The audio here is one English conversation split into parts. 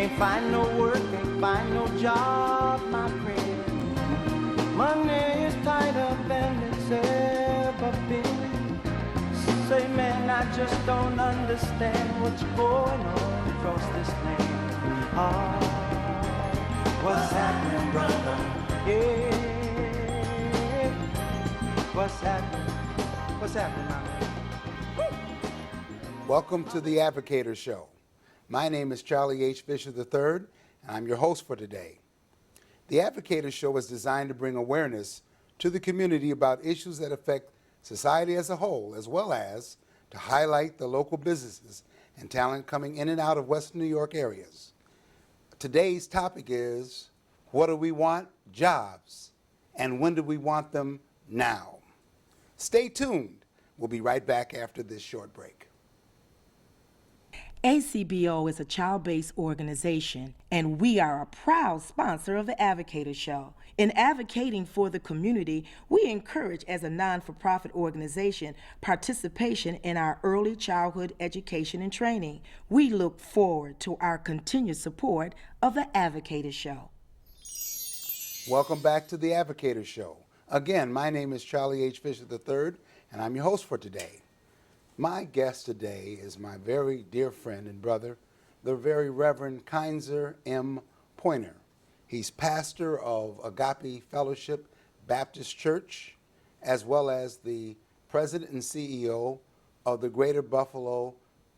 Can't find no work, can't find no job, my friend. Money is tighter than it's ever been. Say, man, I just don't understand what's going on across this land. Ah, what's happening, brother? Yeah, what's happening? What's happening, my man? Welcome to the Advocator Show. My name is Charlie H. Fisher III, and I'm your host for today. The Advocator Show is designed to bring awareness to the community about issues that affect society as a whole, as well as to highlight the local businesses and talent coming in and out of Western New York areas. Today's topic is, what do we want? Jobs. And when do we want them? Now. Stay tuned. We'll be right back after this short break. ACBO is a child-based organization, and we are a proud sponsor of the Advocator Show. In advocating for the community, we encourage, as a non-for-profit organization, participation in our early childhood education and training. We look forward to our continued support of the Advocator Show. Welcome back to the Advocator Show. Again, my name is Charlie H. Fisher III, and I'm your host for today. My guest today is my very dear friend and brother, the very Reverend Kinzer M. Pointer. He's pastor of Agape Fellowship Baptist Church, as well as the president and CEO of the Greater Buffalo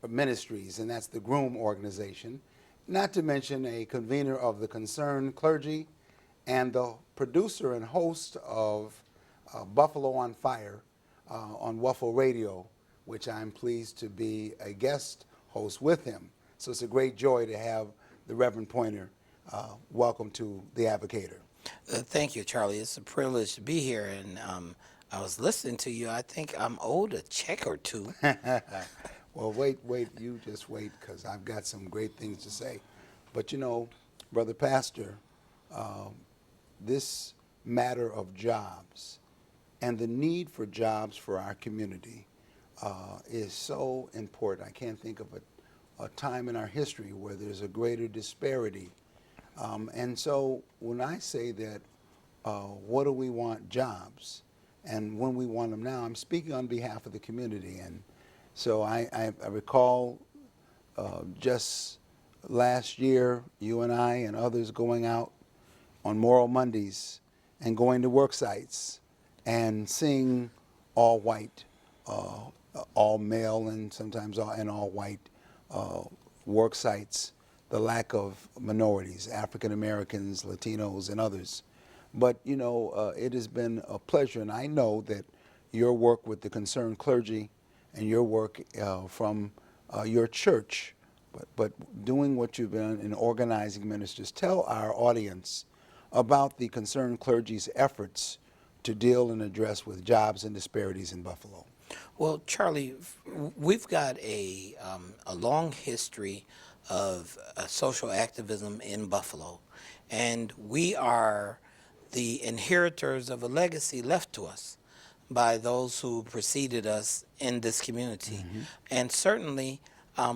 Ministries, and that's the Groom organization, not to mention a convener of the Concerned Clergy and the producer and host of Buffalo on Fire on Waffle Radio, which I'm pleased to be a guest host with him. So it's a great joy to have the Reverend Pointer. Welcome to the Advocator. Thank you, Charlie. It's a privilege to be here, and I was listening to you. I think I'm owed a check or two. Well, wait, you just wait, because I've got some great things to say. But you know, Brother Pastor, this matter of jobs and the need for jobs for our community is so important. I can't think of a time in our history where there's a greater disparity. And so when I say that, what do we want? Jobs. And when we want them now, I'm speaking on behalf of the community. And so I recall just last year, you and I and others going out on Moral Mondays and going to work sites and seeing all white, all male and sometimes all white work sites, the lack of minorities, African Americans, Latinos, and others. But you know, it has been a pleasure, and I know that your work with the Concerned Clergy and your work from your church, but doing what you've been in organizing ministers, tell our audience about the Concerned Clergy's efforts to deal and address with jobs and disparities in Buffalo. Well, Charlie, we've got a long history of social activism in Buffalo, and we are the inheritors of a legacy left to us by those who preceded us in this community. Mm-hmm. And certainly,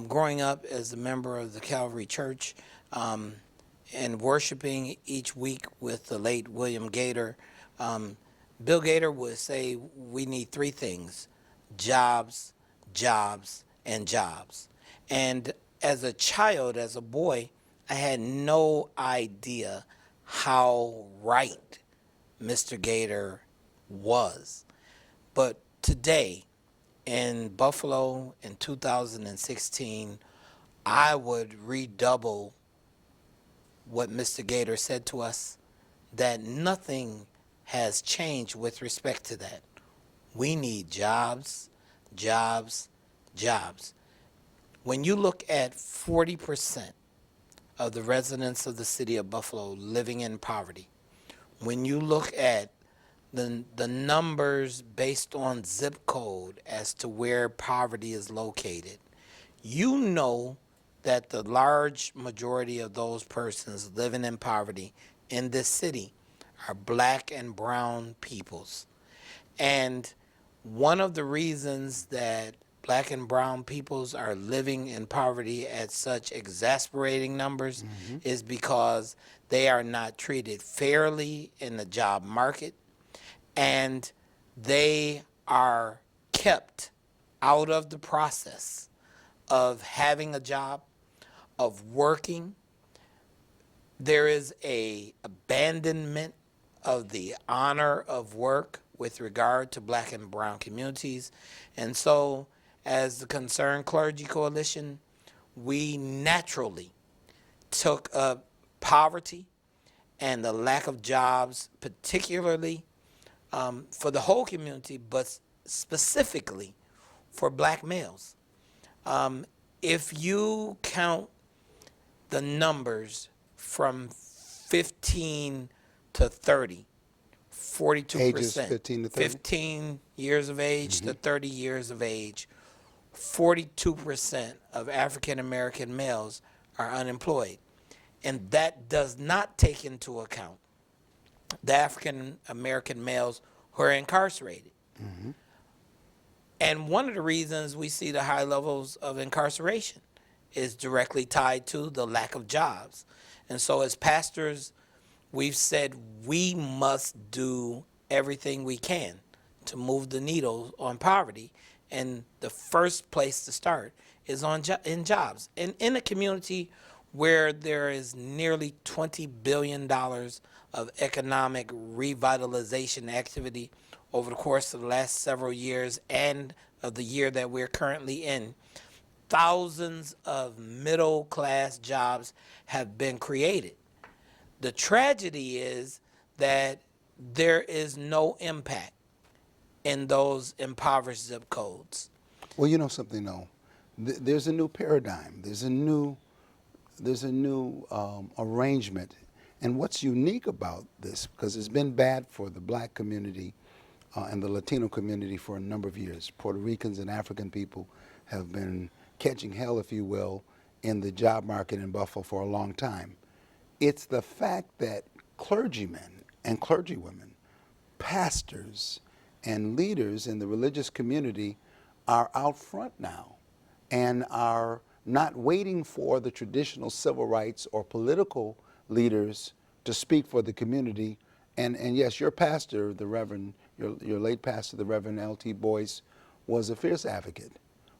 growing up as a member of the Calvary Church and worshiping each week with the late William Gator, Bill Gator would say we need three things: jobs, jobs, and jobs. And as a child, as a boy, I had no idea how right Mr. Gator was. But today, in Buffalo in 2016, I would redouble what Mr. Gator said to us, that nothing has changed with respect to that. We need jobs, jobs, jobs. When you look at 40% of the residents of the city of Buffalo living in poverty, when you look at the numbers based on zip code as to where poverty is located, you know that the large majority of those persons living in poverty in this city are black and brown peoples. And one of the reasons that black and brown peoples are living in poverty at such exasperating numbers is because they are not treated fairly in the job market, and they are kept out of the process of having a job, of working. There is a abandonment of the honor of work with regard to black and brown communities. And so, as the Concerned Clergy Coalition, we naturally took up poverty and the lack of jobs, particularly for the whole community, but specifically for black males. If you count the numbers from 15 to 30, 42%. Ages 15 to 30? 15 years of age to 30 years of age, 42% of African American males are unemployed. And that does not take into account the African American males who are incarcerated. And one of the reasons we see the high levels of incarceration is directly tied to the lack of jobs. And so as pastors, we've said we must do everything we can to move the needle on poverty. And the first place to start is in jobs. And in a community where there is nearly $20 billion of economic revitalization activity over the course of the last several years and of the year that we're currently in, thousands of middle-class jobs have been created. The tragedy is that there is no impact in those impoverished zip codes. Well, you know something, though. There's a new paradigm. There's a new arrangement. And what's unique about this, because it's been bad for the black community and the Latino community for a number of years. Puerto Ricans and African people have been catching hell, if you will, in the job market in Buffalo for a long time. It's the fact that clergymen and clergywomen, pastors and leaders in the religious community are out front now and are not waiting for the traditional civil rights or political leaders to speak for the community. And yes, your pastor, the Reverend, your late pastor, the Reverend L.T. Boyce, was a fierce advocate.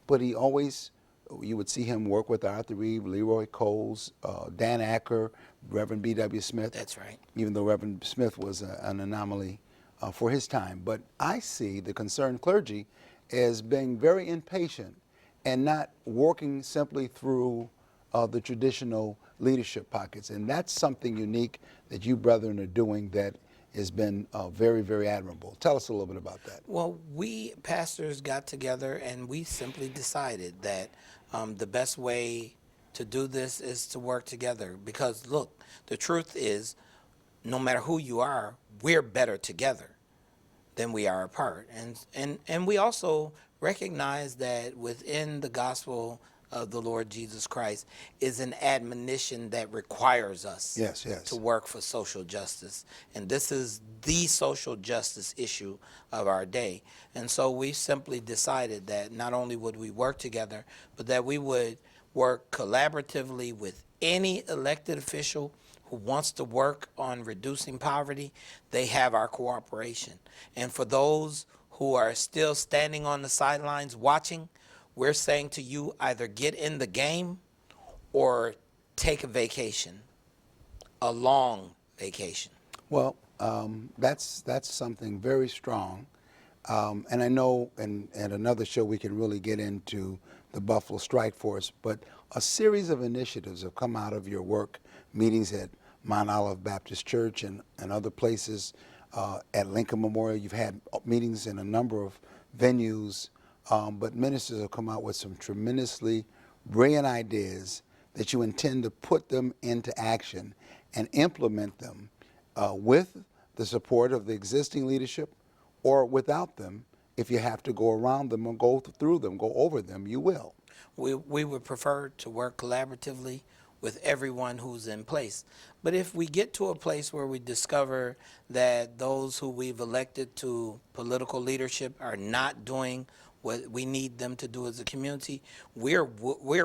But he always, you would see him work with Arthur Reeve, Leroy Coles, Dan Acker, Reverend B.W. Smith. That's right. Even though Reverend Smith was an anomaly for his time. But I see the Concerned Clergy as being very impatient and not working simply through the traditional leadership pockets. And that's something unique that you brethren are doing that has been very, very admirable. Tell us a little bit about that. Well, we pastors got together and we simply decided that the best way to do this is to work together. Because look, the truth is, no matter who you are, we're better together than we are apart. And we also recognize that within the gospel of the Lord Jesus Christ is an admonition that requires us to work for social justice. And this is the social justice issue of our day. And so we simply decided that not only would we work together, but that we would work collaboratively with any elected official who wants to work on reducing poverty. They have our cooperation. And for those who are still standing on the sidelines watching, we're saying to you, either get in the game or take a vacation, a long vacation. Well, that's something very strong. And I know in another show we can really get into the Buffalo Strike Force, but a series of initiatives have come out of your work, meetings at Mount Olive Baptist Church and other places, at Lincoln Memorial. You've had meetings in a number of venues. But ministers have come out with some tremendously brilliant ideas that you intend to put them into action and implement them with the support of the existing leadership or without them. If you have to go around them or go through them, go over them, you will. We would prefer to work collaboratively with everyone who's in place. But if we get to a place where we discover that those who we've elected to political leadership are not doing what we need them to do as a community, we're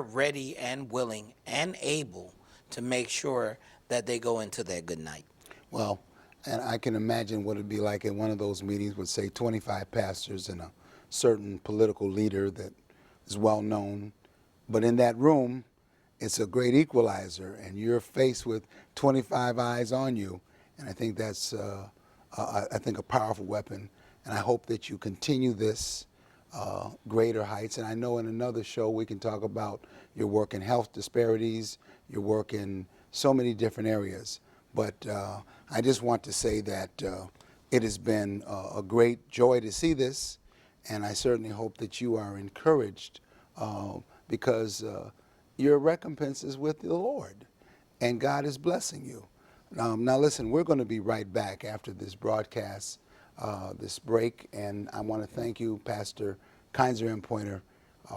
ready and willing and able to make sure that they go into their good night. Well, and I can imagine what it'd be like in one of those meetings with, say, 25 pastors and a certain political leader that is well known. But in that room, it's a great equalizer, and you're faced with 25 eyes on you. And I think that's, I think, a powerful weapon. And I hope that you continue this greater heights. And I know in another show we can talk about your work in health disparities, your work in so many different areas. But I just want to say that it has been a great joy to see this, and I certainly hope that you are encouraged because your recompense is with the Lord, and God is blessing you. Now listen, we're going to be right back after this broadcast, this break, and I want to thank you, Pastor Kinzer and Pointer,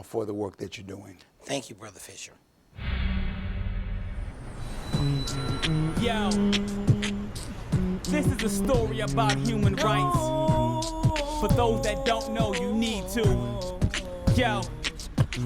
for the work that you're doing. Thank you, Brother Fisher. Yo, this is a story about human rights. For those that don't know, you need to. Yo,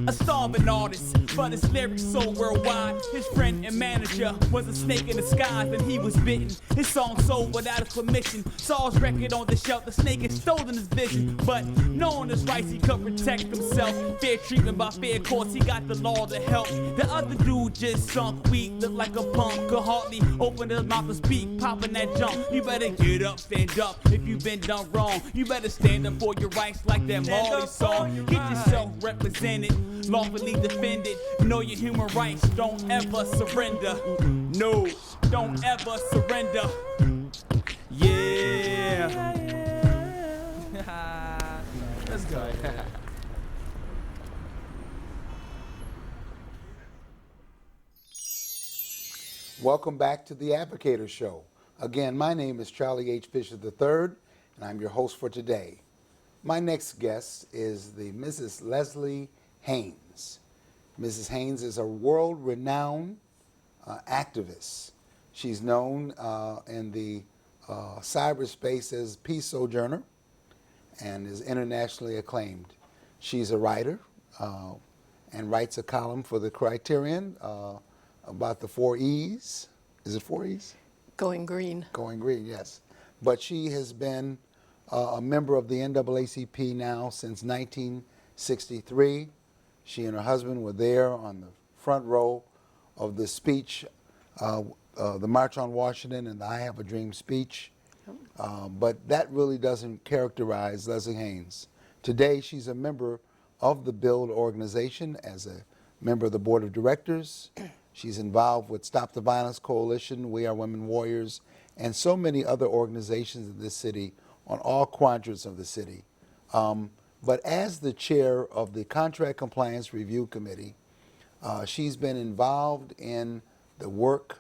a starving artist, but his lyrics so worldwide. His friend and manager was a snake in disguise, and he was bitten. His song sold without his permission. Saw his record on the shelf, the snake had stolen his vision. But knowing his rights, he could protect himself. Fair treatment by fair courts, he got the law to help. The other dude just sunk weak, looked like a punk, could hardly open his mouth to speak, popping that jump. You better get up, stand up, if you've been done wrong. You better stand up for your rights like that Marley song. Get yourself represented, lawfully defended. Know your human rights, don't ever surrender. No, don't ever surrender. Yeah. Let's go. Welcome back to the Advocator Show. Again, my name is Charlie H. Fisher III, and I'm your host for today. My next guest is the Mrs. Leslie Haynes. Mrs. Haynes is a world-renowned activist. She's known in the cyberspace as Peace Sojourner and is internationally acclaimed. She's a writer and writes a column for the Criterion about the 4 E's. Is it 4 E's? Going green. Going green, yes. But she has been a member of the NAACP now since 1963. She and her husband were there on the front row of the speech, the March on Washington and the I Have a Dream speech. But that really doesn't characterize Leslie Haynes. Today, she's a member of the BUILD organization as a member of the board of directors. She's involved with Stop the Violence Coalition, We Are Women Warriors, and so many other organizations in this city on all quadrants of the city. But as the chair of the Contract Compliance Review Committee, she's been involved in the work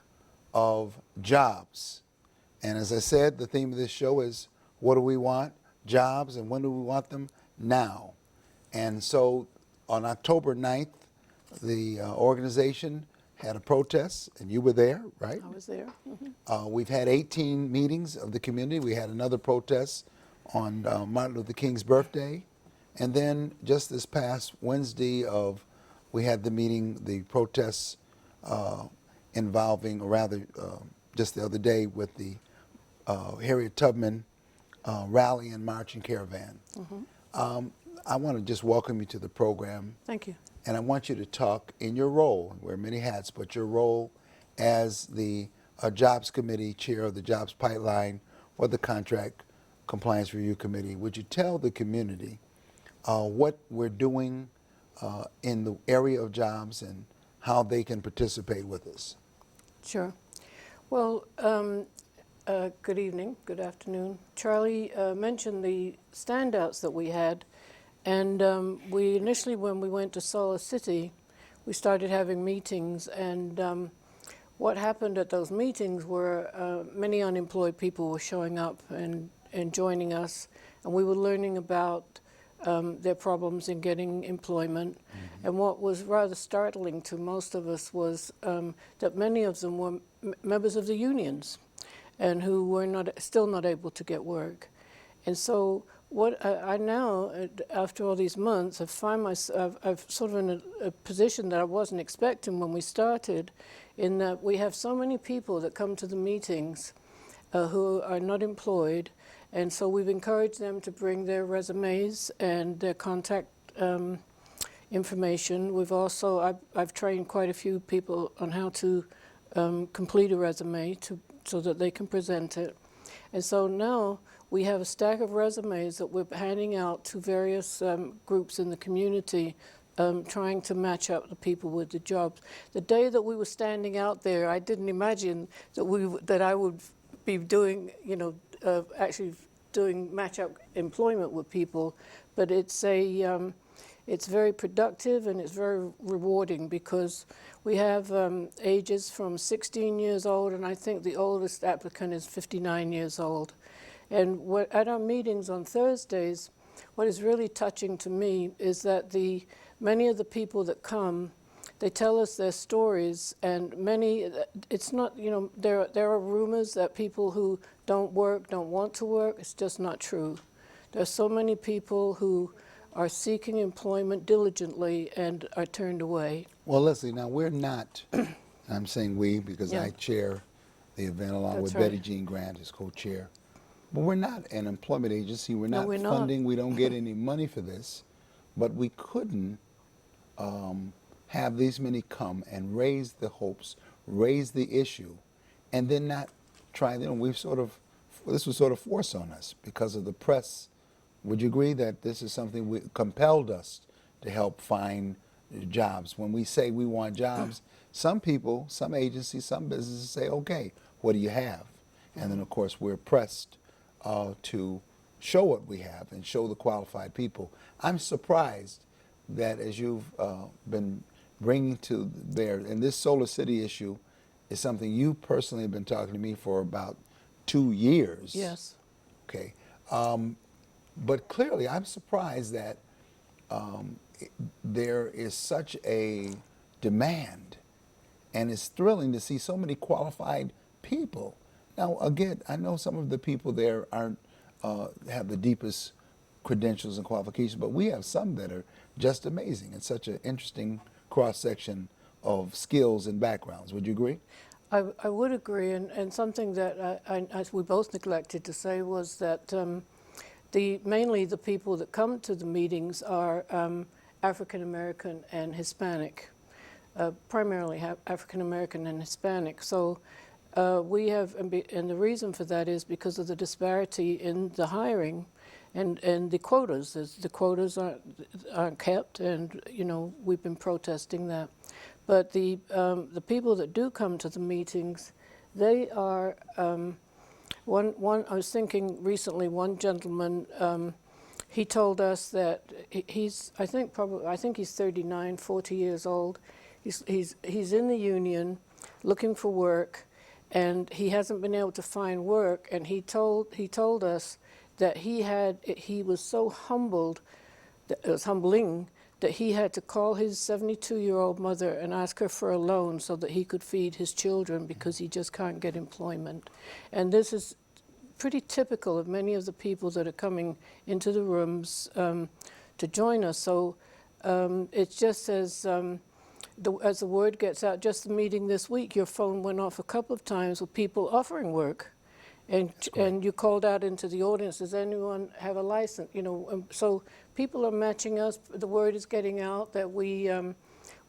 of jobs. And as I said, the theme of this show is, what do we want? Jobs, and when do we want them? Now. And so on October 9th, the organization had a protest, and you were there, right? I was there. Mm-hmm. We've had 18 meetings of the community. We had another protest on Martin Luther King's birthday. And then just this past Wednesday we had the meeting, the protests involving, or rather just the other day with the Harriet Tubman rally and march and caravan. Mm-hmm. I want to just welcome you to the program. Thank you. And I want you to talk in your role, wear many hats, but your role as the Jobs Committee chair of the Jobs Pipeline for the Contract Compliance Review Committee. Would you tell the community what we're doing in the area of jobs and how they can participate with us? Sure. Well, good evening, good afternoon. Charlie mentioned the standouts that we had. And we initially, when we went to Solace City, we started having meetings. And what happened at those meetings were many unemployed people were showing up and joining us. And we were learning about their problems in getting employment. Mm-hmm. And what was rather startling to most of us was that many of them were members of the unions and who were still not able to get work. And so what I now, after all these months, I find myself, I've sort of in a position that I wasn't expecting when we started, in that we have so many people that come to the meetings who are not employed, and so we've encouraged them to bring their resumes and their contact information. We've also, I've trained quite a few people on how to complete a resume so that they can present it. And so now we have a stack of resumes that we're handing out to various groups in the community, trying to match up the people with the jobs. The day that we were standing out there, I didn't imagine that I would be doing, actually doing match-up employment with people, but it's very productive and it's very rewarding because we have ages from 16 years old, and I think the oldest applicant is 59 years old. And at our meetings on Thursdays, what is really touching to me is that many of the people that come, they tell us their stories, and it's not, there are rumors that people who don't work don't want to work. It's just not true. There are so many people who are seeking employment diligently and are turned away. Well, Leslie, now we're not, I'm saying we because Yeah. I chair the event along That's with right. Betty Jean Grant as co-chair. But we're not an employment agency. We're No, not we're not. funding. We don't get any money for this. But we couldn't have these many come and raise the hopes, raise the issue, and then not try. This was sort of forced on us because of the press. Would you agree that this is something we compelled us to help find jobs? When we say we want jobs, some people, some agencies, some businesses say, okay, what do you have? And then, of course, we're pressed to show what we have and show the qualified people. I'm surprised that as you've been bringing to bear, and this Solar City issue is something you personally have been talking to me for about 2 years. Yes. Okay. But clearly, I'm surprised that there is such a demand, and it's thrilling to see so many qualified people. Now, again, I know some of the people there aren't have the deepest credentials and qualifications, but we have some that are just amazing. It's such an interesting cross-section of skills and backgrounds. Would you agree? I would agree, and something that we both neglected to say was that mainly the people that come to the meetings are African American and Hispanic, primarily African American and Hispanic. So we have, and the reason for that is because of the disparity in the hiring and the quotas. The quotas aren't kept, and we've been protesting that. But the people that do come to the meetings, they are one. I was thinking recently, one gentleman, he told us that I think he's 39, 40 years old. He's in the union, looking for work, and he hasn't been able to find work. And he told us that he was so humbled, that it was humbling, that he had to call his 72-year-old mother and ask her for a loan so that he could feed his children because he just can't get employment. And this is pretty typical of many of the people that are coming into the rooms to join us. So it's just as the word gets out, just the meeting this week, your phone went off a couple of times with people offering work. And you called out into the audience, does anyone have a license? So people are matching us. The word is getting out that we're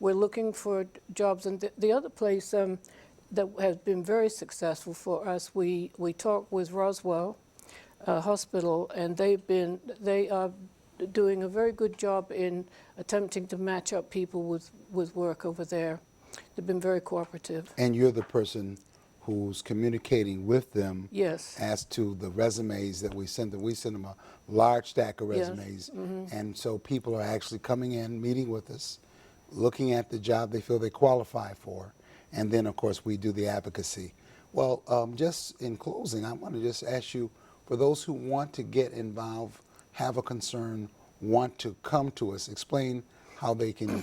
looking for jobs. And the other place that has been very successful for us, we talked with Roswell Hospital, and they are doing a very good job in attempting to match up people with work over there. They've been very cooperative. And you're the person who's communicating with them. Yes. As to the resumes that we send them. We send them a large stack of Yes. resumes. And so people are actually coming in, meeting with us, looking at the job they feel they qualify for. And then, of course, we do the advocacy. Well, just in closing, I want to just ask you, for those who want to get involved, have a concern, want to come to us, explain how they can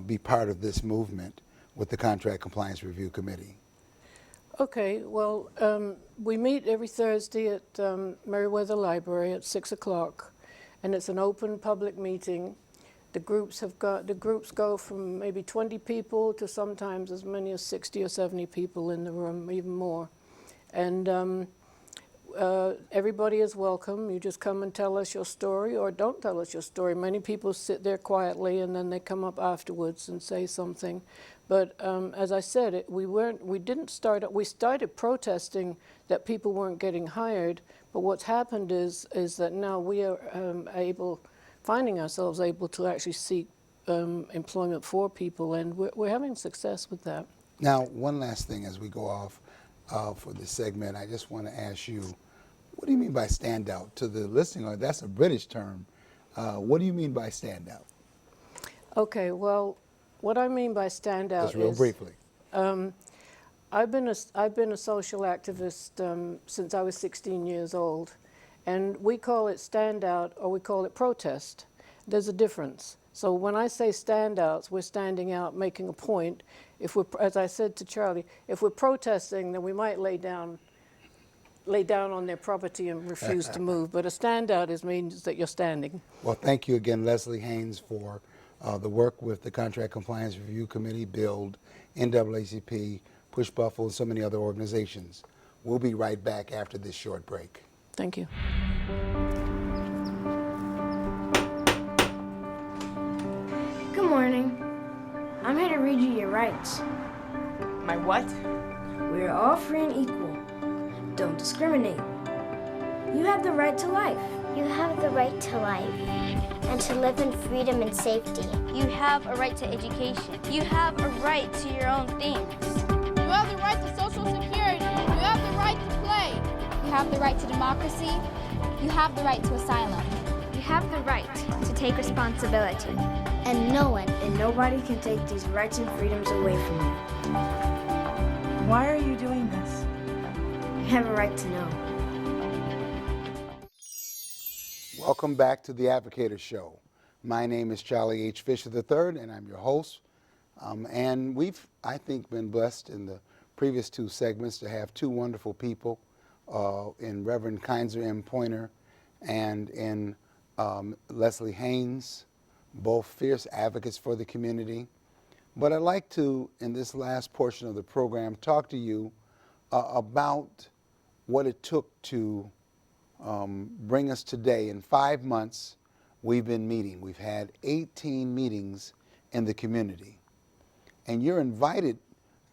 be part of this movement with the Contract Compliance Review Committee. Okay, well, we meet every Thursday at Meriwether Library at 6 o'clock, and it's an open public meeting. The groups go from maybe 20 people to sometimes as many as 60 or 70 people in the room, even more. And everybody is welcome. You just come and tell us your story, or don't tell us your story. Many people sit there quietly and then they come up afterwards and say something. But as I said, we started protesting that people weren't getting hired. But what's happened is that now we are finding ourselves able to actually seek employment for people, and we're having success with that. Now, one last thing as we go off for this segment, I just want to ask you, what do you mean by standout? To the listener, that's a British term. What do you mean by standout? Okay, well, what I mean by standout Just real is briefly. I've been a social activist since I was 16 years old, and we call it standout or we call it protest. There's a difference. So when I say standouts, we're standing out, making a point. If we're, as I said to Charlie, if we're protesting, then we might lay down on their property and refuse to move. But a standout means that you're standing. Well, thank you again, Leslie Haynes, for the work with the Contract Compliance Review Committee, BUILD, NAACP, Push Buffalo, and so many other organizations. We'll be right back after this short break. Thank you. Good morning. I'm here to read you your rights. My what? We are all free and equal. Don't discriminate. You have the right to life. You have the right to life and to live in freedom and safety. You have a right to education. You have a right to your own things. You have the right to social security. You have the right to play. You have the right to democracy. You have the right to asylum. You have the right to take responsibility. And no one and nobody can take these rights and freedoms away from you. Why are you doing this? You have a right to know. Welcome back to the Advocator Show. My name is Charlie H. Fisher III, and I'm your host. And we've, I think, been blessed in the previous two segments to have two wonderful people in Reverend Kinzer M. Pointer and in Leslie Haynes, both fierce advocates for the community. But I'd like to, in this last portion of the program, talk to you about what it took to bring us today. In 5 months, we've been meeting. We've had 18 meetings in the community. And you're invited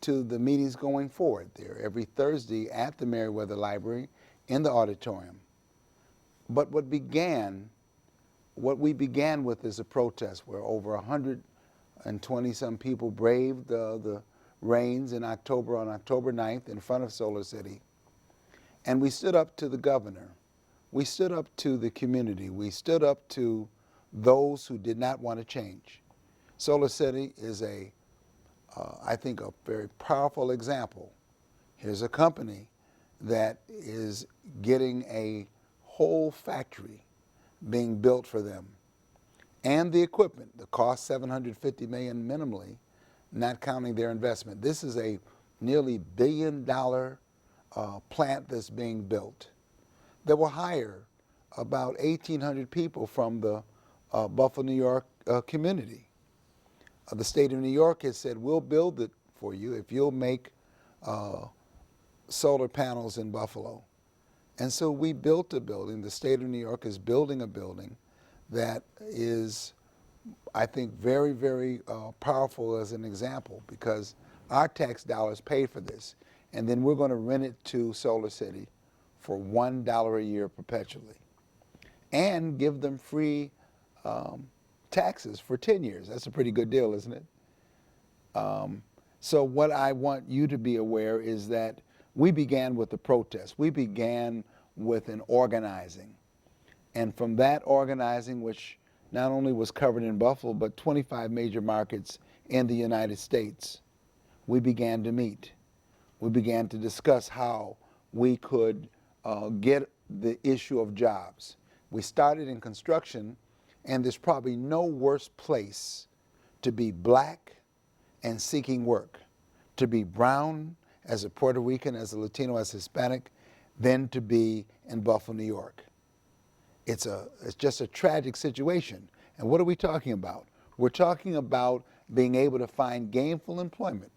to the meetings going forward. They're every Thursday at the Meriwether Library in the auditorium. But what we began with is a protest where over 120-some people braved the rains in October, on October 9th in front of Solar City. And we stood up to the governor. We stood up to the community. We stood up to those who did not want to change. Solar City is I think, a very powerful example. Here's a company that is getting a whole factory being built for them. And the equipment, the cost $750 million minimally, not counting their investment. This is a nearly $1 billion plant that's being built that will hire about 1,800 people from the Buffalo, New York community. The state of New York has said, we'll build it for you if you'll make solar panels in Buffalo. And so we built a building. The state of New York is building a building that is, I think, very, very powerful as an example, because our tax dollars pay for this. And then we're going to rent it to Solar City for $1 a year perpetually and give them free taxes for 10 years. That's a pretty good deal, isn't it? So what I want you to be aware is that we began with the protest. We began with an organizing. And from that organizing, which not only was covered in Buffalo, but 25 major markets in the United States, we began to meet. We began to discuss how we could get the issue of jobs. We started in construction, and there's probably no worse place to be black and seeking work, to be brown as a Puerto Rican, as a Latino, as Hispanic, than to be in Buffalo, New York. It's just a tragic situation. And what are we talking about? We're talking about being able to find gainful employment.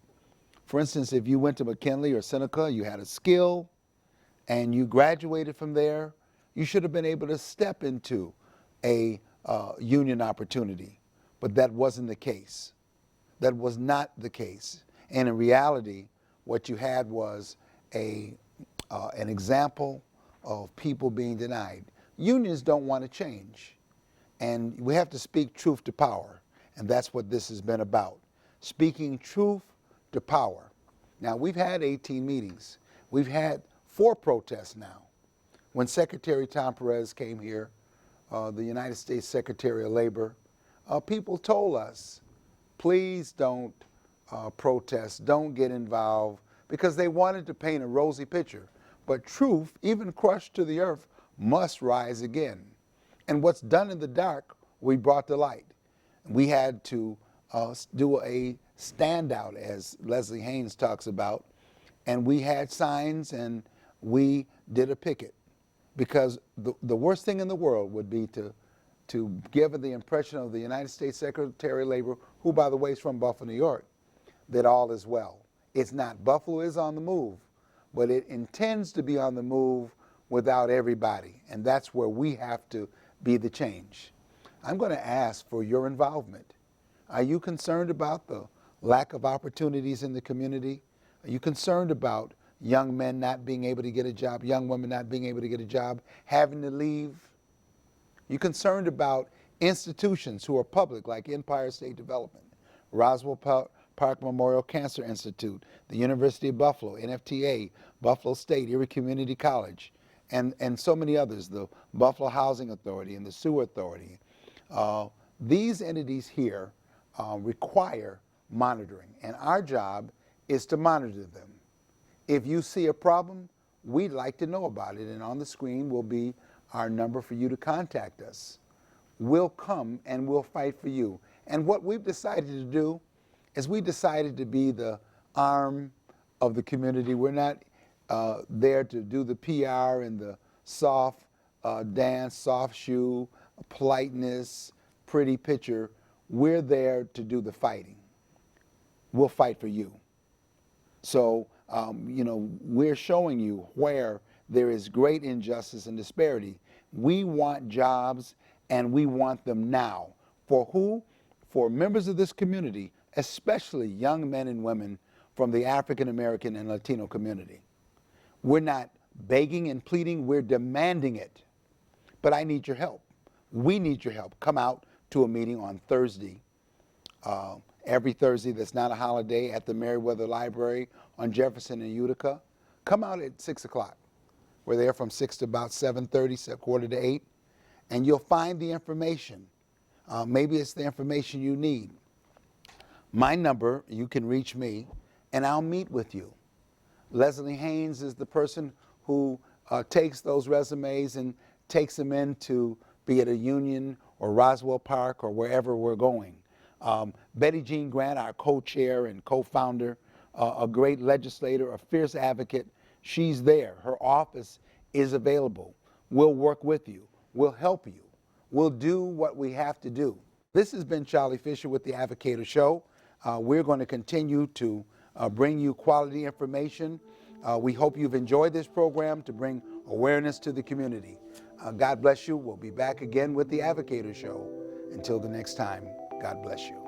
For instance, if you went to McKinley or Seneca, you had a skill, and you graduated from there, you should have been able to step into a union opportunity. But that wasn't the case. That was not the case. And in reality, what you had was an example of people being denied. Unions don't want to change. And we have to speak truth to power. And that's what this has been about. Speaking truth to power. Now, we've had 18 meetings. We've had 4 protests now. When Secretary Tom Perez came here, the United States Secretary of Labor, people told us, please don't protest, don't get involved, because they wanted to paint a rosy picture. But truth, even crushed to the earth, must rise again. And what's done in the dark, we brought to light. We had to do a standout, as Leslie Haynes talks about, and we had signs and we did a picket. Because the worst thing in the world would be to give the impression of the United States Secretary of Labor, who, by the way, is from Buffalo, New York, that all is well. It's not. Buffalo is on the move, but it intends to be on the move without everybody, and that's where we have to be the change. I'm going to ask for your involvement. Are you concerned about the lack of opportunities in the community? Are you concerned about young men not being able to get a job, young women not being able to get a job, having to leave? You're concerned about institutions who are public, like Empire State Development, Roswell Park Memorial Cancer Institute, the University of Buffalo, NFTA, Buffalo State, Erie Community College, and so many others, the Buffalo Housing Authority and the Sewer Authority. These entities here require monitoring, and our job is to monitor them. If you see a problem, we'd like to know about it, and on the screen will be our number for you to contact us. We'll come and we'll fight for you. And what we've decided to do is we decided to be the arm of the community. We're not there to do the PR and the soft dance, soft shoe, politeness, pretty picture. We're there to do the fighting. We'll fight for you. So, we're showing you where there is great injustice and disparity. We want jobs, and we want them now. For who? For members of this community, especially young men and women from the African American and Latino community. We're not begging and pleading, we're demanding it. But I need your help. We need your help. Come out to a meeting on Thursday. Every Thursday that's not a holiday at the Meriwether Library on Jefferson and Utica. Come out at 6 o'clock. We're there from 6 to about 7:30, quarter to 8, and you'll find the information. Maybe it's the information you need. My number, you can reach me, and I'll meet with you. Leslie Haynes is the person who takes those resumes and takes them in to be at a union or Roswell Park or wherever we're going. Betty Jean Grant, our co-chair and co-founder, a great legislator, a fierce advocate, she's there. Her office is available. We'll work with you. We'll help you. We'll do what we have to do. This has been Charlie Fisher with the Advocator Show. We're going to continue to bring you quality information. We hope you've enjoyed this program to bring awareness to the community. God bless you. We'll be back again with the Advocator Show. Until the next time, God bless you.